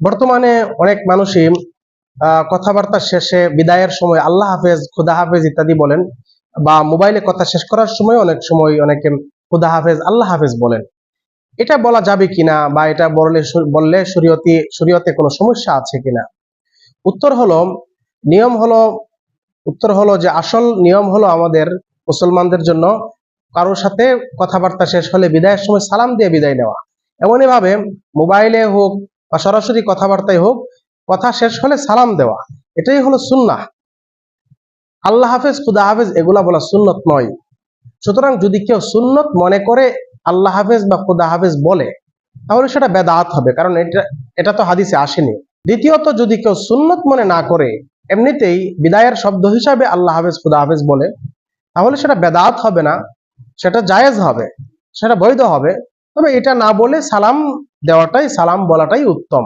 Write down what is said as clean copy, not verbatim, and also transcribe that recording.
বর্তমানে অনেক মানুষই কথাবার্তা শেষে বিদায়ের সময় আল্লাহ হাফেজ, খুদা হাফেজ ইত্যাদি বলেন, বা মোবাইলে কথা শেষ করার সময় অনেক সময় অনেকে খুদা হাফেজ, আল্লাহ হাফেজ বলেন। এটা বলা যাবে কিনা, বা এটা বললে শরীয়তে কোনো সমস্যা আছে কিনা? উত্তর হলো নিয়ম হলো উত্তর হলো যে আসল নিয়ম হলো আমাদের মুসলমানদের জন্য কারোর সাথে কথাবার্তা শেষ হলে বিদায়ের সময় সালাম দিয়ে বিদায় নেওয়া। এমনই ভাবে মোবাইলে হোক বা সরাসরি কথাবার্তায় হোক, কথা শেষ হলে সালাম দেওয়া, এটাই হলো সুন্নাহ। আল্লাহ হাফেজ, খুদা হাফেজ এগুলা বলা সুন্নত নয়। সুতরাং যদি কেউ সুন্নত মনে করে আল্লাহ হাফেজ বা খুদা হাফেজ বলে, তাহলে সেটা বেদাত হবে, কারণ এটা তো হাদিসে আসেনি। দ্বিতীয়ত, যদি কেউ সুন্নত মনে না করে এমনিতেই বিদায়ের শব্দ হিসাবে আল্লাহ হাফেজ, খুদা হাফেজ বলে, তাহলে সেটা বেদাত হবে না, সেটা জায়েজ হবে, সেটা বৈধ হবে। তবে এটা না বলে সালাম বলাটাই উত্তম।